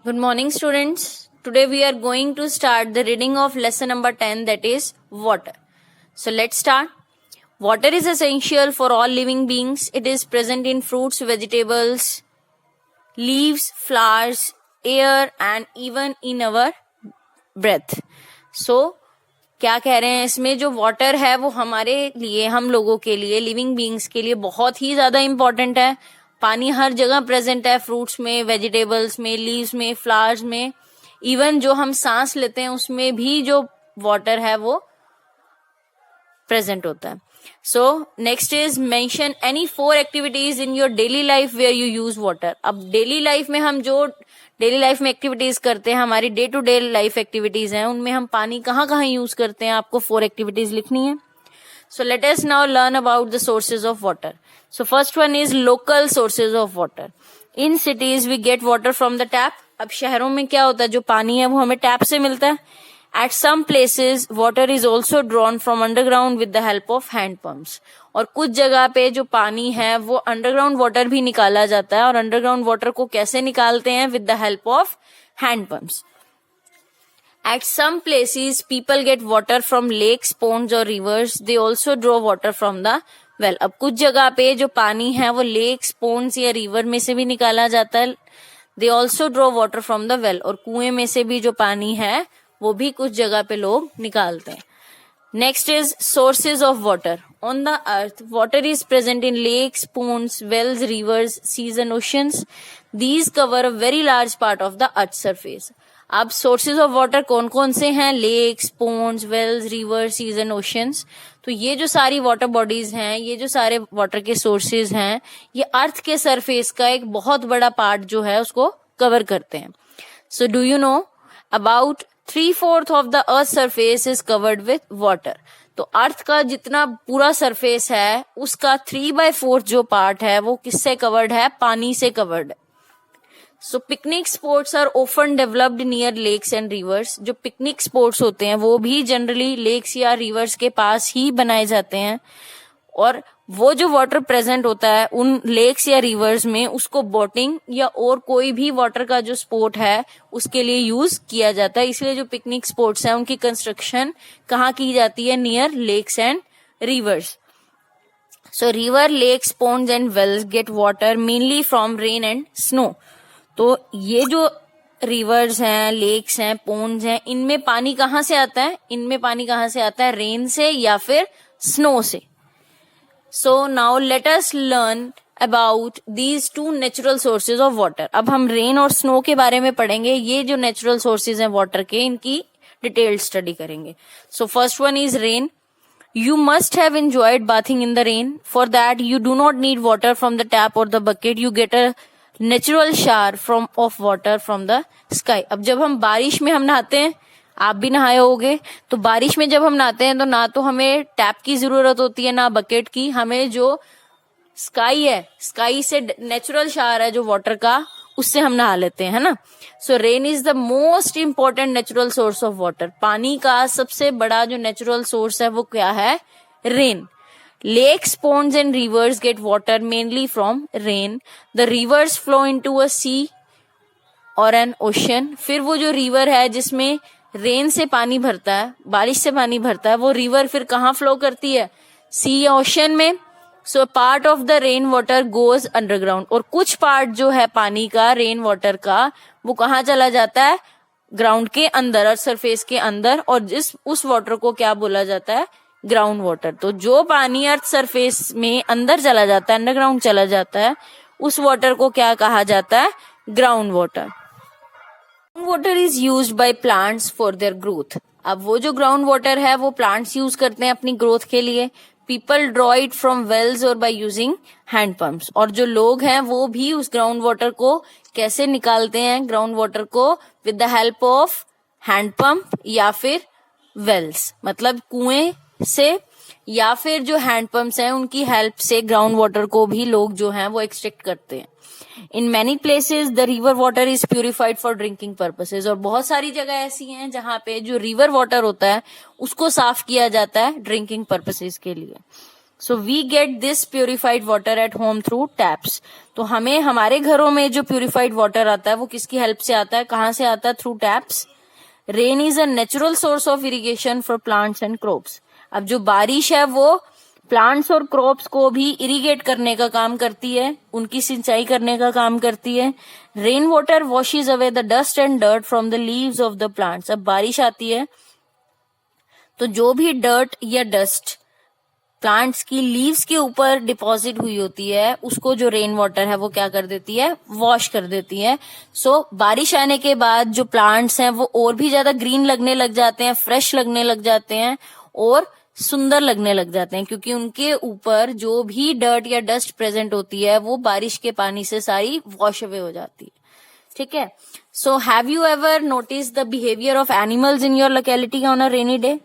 Good morning, students. Today we are going to start the reading of lesson number 10, that is water. So let's start. Water is essential for all living beings. It is present in fruits, vegetables, leaves, flowers, air and even in our breath. So क्या कह रहे हैं इसमें, जो water है वो हमारे लिए, हम लोगों के लिए, लिविंग बींग्स के लिए बहुत ही ज्यादा इम्पोर्टेंट है. पानी हर जगह प्रेजेंट है, फ्रूट्स में, वेजिटेबल्स में, लीव्स में, फ्लावर्स में, इवन जो हम सांस लेते हैं उसमें भी जो वाटर है वो प्रेजेंट होता है. So next is mention any 4 activities in your daily life where you use water. अब डेली लाइफ में हम जो डेली लाइफ में एक्टिविटीज करते हैं, हमारी day to day life activities हैं, उनमें हम पानी कहाँ कहाँ यूज करते हैं, आपको 4 एक्टिविटीज लिखनी है. So let us now learn about the sources of water. So first one is local sources of water. In cities we get water from the tap. अब शहरों में क्या होता है, जो पानी है वो हमें टैप से मिलता है. At some places water is also drawn from underground with the help of hand pumps. और कुछ जगह पे जो पानी है वो अंडरग्राउंड वाटर भी निकाला जाता है. और अंडरग्राउंड वाटर को कैसे निकालते हैं? With the help of hand pumps. At some places, people get water from lakes, ponds or rivers. They also draw water from the well. अब कुछ जगह पे जो पानी है वो लेक्स, ponds या रिवर में से भी निकाला जाता है. They also draw water from the well. और कुएं में से भी जो पानी है वो भी कुछ जगह पे लोग निकालते हैं. Next is sources of water. On the earth, water is present in lakes, ponds, wells, rivers, seas and oceans. These cover a very large part of the earth's surface. अब सोर्सेज ऑफ वाटर कौन कौन से हैं? Lakes, ponds, wells, river, seas and oceans. तो ये जो सारी water bodies हैं, ये जो सारे वाटर के सोर्सेज हैं, ये अर्थ के सरफेस का एक बहुत बड़ा पार्ट जो है उसको कवर करते हैं. So do you know about 3/4 of the earth surface is covered with water. तो अर्थ का जितना पूरा सरफेस है उसका 3/4 जो पार्ट है वो किससे कवर्ड है? पानी से कवर्ड है. So picnic sports are often developed near lakes and rivers. जो पिकनिक स्पोर्ट्स होते हैं वो भी जनरली लेक्स या रिवर्स के पास ही बनाए जाते हैं. और वो जो वाटर प्रेजेंट होता है उन लेक्स या रिवर्स में, उसको बोटिंग या और कोई भी वाटर का जो स्पोर्ट है उसके लिए यूज किया जाता है. इसलिए जो पिकनिक स्पोर्ट्स है उनकी कंस्ट्रक्शन कहाँ की जाती है? Near lakes and rivers. So river, lakes, ponds and wells get water mainly from rain and snow. तो ये जो रिवर्स हैं, लेक्स हैं, पोन्ड्स हैं, इनमें पानी कहाँ से आता है? इनमें पानी कहाँ से आता है? रेन से या फिर स्नो से. So now let us learn about these 2 natural sources of water. अब हम रेन और स्नो के बारे में पढ़ेंगे. ये जो नेचुरल सोर्सेज हैं वाटर के, इनकी डिटेल्ड स्टडी करेंगे. So first one is rain. You must have enjoyed bathing in the rain. For that you do not need water from the tap or the bucket. You get a natural shower from of water from the sky. अब जब हम बारिश में हम नहाते हैं, आप भी नहाए होगे, तो बारिश में जब हम नहाते हैं तो ना तो हमें टैप की जरूरत होती है ना बकेट की. हमें जो स्काई है, स्काई से नेचुरल शावर है जो वाटर का, उससे हम नहा लेते हैं, है ना. सो rain is the most important natural source of water. पानी का सबसे बड़ा जो नेचुरल सोर्स है वो क्या है? Rain. Lakes, ponds and rivers get water mainly from rain. The rivers flow into a sea or an ocean. फिर वो जो रिवर है जिसमें रेन से पानी भरता है, बारिश से पानी भरता है, वो रिवर फिर कहाँ फ्लो करती है? सी या ओशन में. So part of the rain water goes underground. और कुछ पार्ट जो है पानी का, रेन वाटर का, वो कहाँ चला जाता है? ग्राउंड के अंदर, अर्थ सरफेस के अंदर. और उस वाटर को क्या बोला जाता है? Ground water. तो जो पानी अर्थ सरफेस में अंदर चला जाता है, अंडरग्राउंड चला जाता है, उस वाटर को क्या कहा जाता है? Ground water. Ground water is used by plants for their growth. अब वो जो ग्राउंड वाटर है वो प्लांट्स यूज करते हैं अपनी ग्रोथ के लिए. People draw it from wells और बाय यूजिंग हैंड पंप्स. और जो लोग हैं वो भी उस ग्राउंड वाटर को कैसे निकालते हैं? ग्राउंड वाटर को with the help of hand pump या फिर वेल्स, मतलब कुएं से या फिर जो हैंड पंप्स हैं उनकी हेल्प से ग्राउंड वाटर को भी लोग जो हैं वो एक्सट्रैक्ट करते हैं. In many places the river water is purified for drinking purposes. और बहुत सारी जगह ऐसी हैं जहां पे जो रिवर वाटर होता है उसको साफ किया जाता है ड्रिंकिंग पर्पसेज के लिए. So we get this purified water at home through taps. तो हमें हमारे घरों में जो प्यूरिफाइड वाटर आता है वो किसकी हेल्प से आता है, कहाँ से आता है, through taps. Rain is a natural source of irrigation for plants and crops. अब जो बारिश है वो प्लांट्स और क्रॉप्स को भी इरिगेट करने का काम करती है, उनकी सिंचाई करने का काम करती है। Rain water washes away the dust and dirt from the leaves of the plants. अब बारिश आती है तो जो भी डर्ट या डस्ट प्लांट्स की लीव्स के ऊपर डिपॉजिट हुई होती है उसको जो रेन वाटर है वो क्या कर देती है, वॉश कर देती है। सो बारिश आने के बाद जो प्लांट्स हैं वो और भी ज्यादा ग्रीन लगने लग जाते हैं, फ्रेश लगने लग जाते हैं और सुंदर लगने लग जाते हैं, क्योंकि उनके ऊपर जो भी डर्ट या डस्ट प्रेजेंट होती है वो बारिश के पानी से सारी वॉश अवे हो जाती है। ठीक है। So have you ever notice the behaviour of animals in your locality on a rainy day?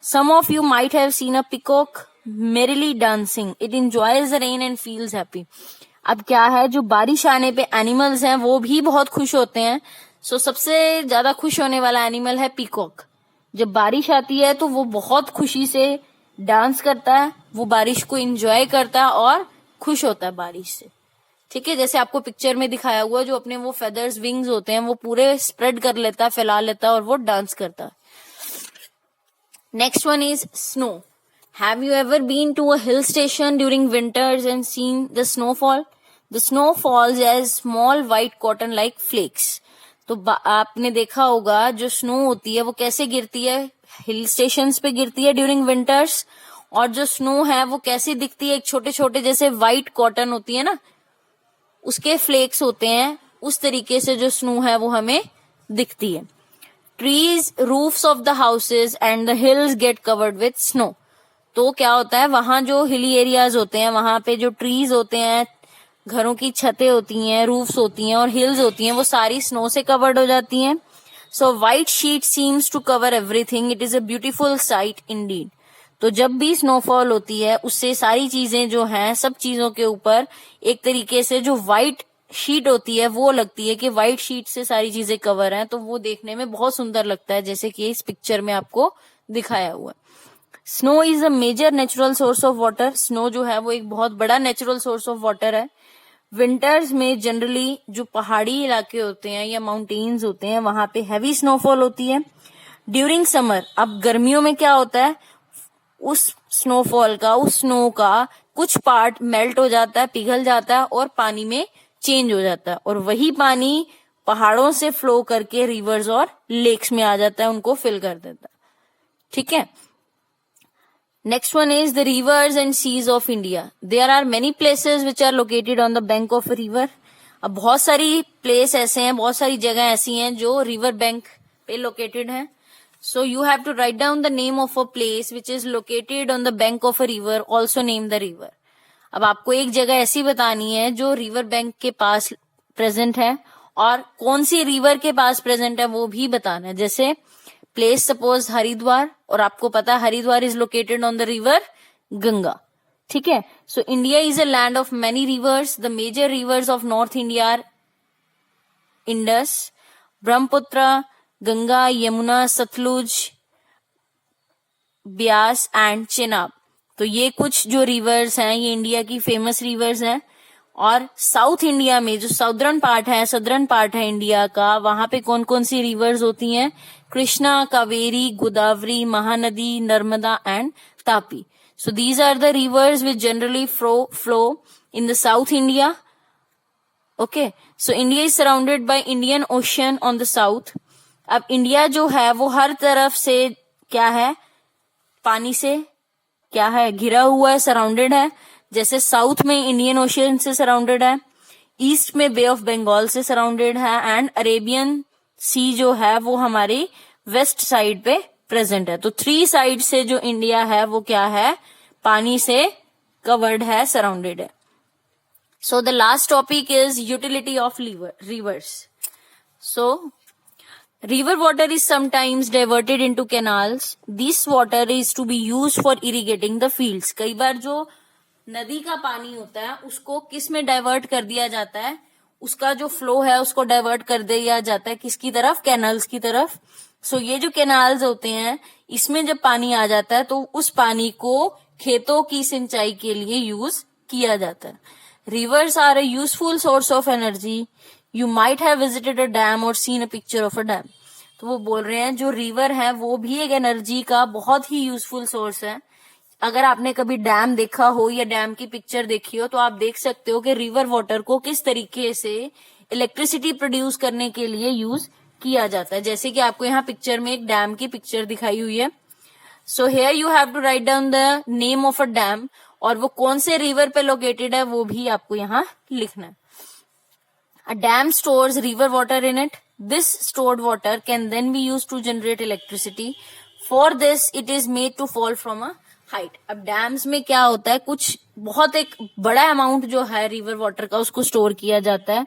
Some of you might have seen a peacock merrily dancing. It enjoys the rain and feels happy. अब क्या है, जो बारिश आने पे animals हैं वो भी बहुत खुश होते हैं। सो सबसे ज्यादा खुश होने वाला एनिमल है पीकॉक। जब बारिश आती है तो वो बहुत खुशी से डांस करता है, वो बारिश को एंजॉय करता है और खुश होता है बारिश से। ठीक है, जैसे आपको पिक्चर में दिखाया हुआ, जो अपने वो फेदर्स, विंग्स होते हैं वो पूरे स्प्रेड कर लेता है, फैला लेता है और वो डांस करता है। Next one is snow. Have you ever been to a hill station during winters and seen the snowfall? The snow falls as small white cotton-like flakes. तो आपने देखा होगा जो स्नो होती है वो कैसे गिरती है, हिल स्टेशंस पे गिरती है ड्यूरिंग विंटर्स। और जो स्नो है वो कैसे दिखती है, एक छोटे छोटे जैसे व्हाइट कॉटन होती है ना, उसके फ्लेक्स होते हैं, उस तरीके से जो स्नो है वो हमें दिखती है। Trees, roofs of the houses and the hills get covered with snow. तो क्या होता है, वहां जो हिली एरियाज होते हैं वहां पे जो ट्रीज होते हैं, घरों की छतें होती हैं, रूफ्स होती हैं और हिल्स होती हैं, वो सारी स्नो से कवर्ड हो जाती हैं। So white sheet seems to cover everything. It is a beautiful sight indeed. तो जब भी स्नोफॉल होती है उससे सारी चीजें जो हैं, सब चीजों के ऊपर एक तरीके से जो व्हाइट शीट होती है वो लगती है कि व्हाइट शीट से सारी चीजें कवर हैं, तो वो देखने में बहुत सुंदर लगता है, जैसे कि इस पिक्चर में आपको दिखाया हुआ है। Snow is a major natural source of water. Snow जो है वो एक बहुत बड़ा नेचुरल सोर्स ऑफ वाटर है। विंटर्स में जनरली जो पहाड़ी इलाके होते हैं या माउंटेन्स होते हैं वहां पे हैवी स्नोफॉल होती है। ड्यूरिंग समर, अब गर्मियों में क्या होता है, उस स्नोफॉल का, उस स्नो का कुछ पार्ट मेल्ट हो जाता है, पिघल जाता है और पानी में चेंज हो जाता है, और वही पानी पहाड़ों से फ्लो करके रिवर्स और लेक्स में आ जाता है, उनको फिल कर देता है। ठीक है। Next one is the rivers and seas of India. There are many places which are located on the bank of a river. अब बहुत सारी प्लेस ऐसे हैं, बहुत सारी जगह ऐसी हैं जो रिवर बैंक पे लोकेटेड हैं। So you have to write down the name of a place which is located on the bank of a river, also name the river. अब आपको एक जगह ऐसी बतानी है जो रिवर बैंक के पास प्रेजेंट है और कौन सी रिवर के पास प्रेजेंट है वो भी बताना है। जैसे प्लेस सपोज हरिद्वार, और आपको पता है Haridwar is located on the river Ganga. ठीक है। So India is a land of many rivers. The major rivers of north India are Indus, Brahmaputra, Ganga, Yamuna, Sutlej, Beas and Chenab. तो ये कुछ जो रिवर्स हैं ये इंडिया की फेमस रिवर्स हैं। और साउथ इंडिया में जो सदर्न पार्ट है इंडिया का, वहां पे कौन कौन सी रिवर्स होती हैं, Krishna, Kaveri, Godavari, Mahanadi, Narmada and Tapi. So these are the rivers which generally flow in the south India. Okay, so India is surrounded by Indian Ocean on the south. अब इंडिया जो है वो हर तरफ से क्या है, पानी से क्या है, घिरा हुआ है, सराउंडेड है। जैसे साउथ में इंडियन ओशियन से सराउंडेड है, ईस्ट में बे ऑफ बंगाल से सराउंडेड है, एंड अरेबियन सी जो है वो हमारी वेस्ट साइड पे प्रेजेंट है। तो 3 साइड से जो इंडिया है वो क्या है, पानी से कवर्ड है, सराउंडेड है। So the last topic is utility of reverse. So river water is sometimes diverted into canals. This water is to be used for irrigating the fields. कई बार जो नदी का पानी होता है उसको किस में डाइवर्ट कर दिया जाता है, उसका जो फ्लो है उसको डाइवर्ट कर दिया जाता है किसकी तरफ, कैनाल्स की तरफ। सो ये जो कैनाल्स होते हैं इसमें जब पानी आ जाता है तो उस पानी को खेतों की सिंचाई के लिए यूज किया जाता है। Rivers are a useful source of energy. You might have visited a dam or seen a picture of a dam. तो वो बोल रहे हैं जो रिवर है वो भी एक एनर्जी का बहुत ही यूजफुल सोर्स है। अगर आपने कभी डैम देखा हो या डैम की पिक्चर देखी हो तो आप देख सकते हो कि रिवर वाटर को किस तरीके से इलेक्ट्रिसिटी प्रोड्यूस करने के लिए यूज किया जाता है। जैसे कि आपको यहाँ पिक्चर में एक डैम की पिक्चर दिखाई हुई है। So here you have to write down the name of a dam, और वो कौन से रिवर पे लोकेटेड है वो भी आपको यहाँ लिखना है। A dam stores river water in it. This stored water can then be used to generate electricity. For this, it is made to fall from a height. अब डैम्स में क्या होता है, कुछ बहुत एक बड़ा अमाउंट जो है रिवर वाटर का उसको स्टोर किया जाता है।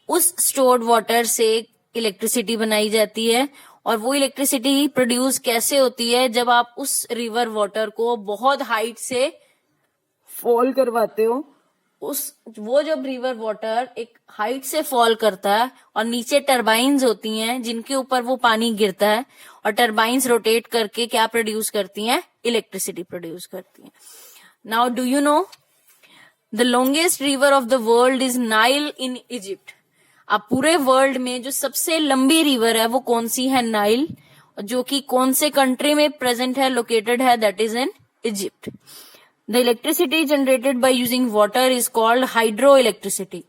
उस स्टोर्ड वाटर से इलेक्ट्रिसिटी बनाई जाती है, और वो इलेक्ट्रिसिटी प्रोड्यूस कैसे होती है, जब आप उस रिवर वाटर को बहुत हाइट से फॉल करवाते हो। वो जब रिवर वाटर एक हाइट से फॉल करता है और नीचे टरबाइन्स होती हैं जिनके ऊपर वो पानी गिरता है, और टरबाइन्स रोटेट करके क्या प्रोड्यूस करती हैं, इलेक्ट्रिसिटी प्रोड्यूस करती हैं। Now do you know the longest river of the world is Nile in Egypt. अब पूरे वर्ल्ड में जो सबसे लंबी रिवर है वो कौन सी है, नाइल, जो कि कौन से कंट्री में प्रेजेंट है, लोकेटेड है, that is in Egypt. The electricity generated by using water is called hydroelectricity.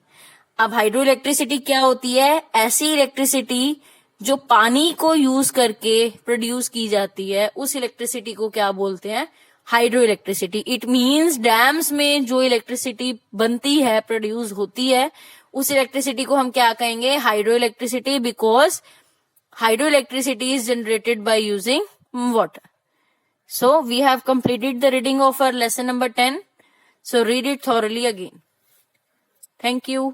अब हाइड्रोइलेक्ट्रिसिटी क्या होती है, ऐसी इलेक्ट्रिसिटी जो पानी को यूज करके प्रोड्यूस की जाती है, उस इलेक्ट्रिसिटी को क्या बोलते हैं, हाइड्रोइलेक्ट्रिसिटी। इट मीन्स डैम्स में जो इलेक्ट्रिसिटी बनती है, प्रोड्यूस होती है, उस इलेक्ट्रिसिटी को हम क्या कहेंगे, hydroelectricity, because hydroelectricity is generated by using water. So we have completed the reading of our lesson number 10. So read it thoroughly again. Thank you.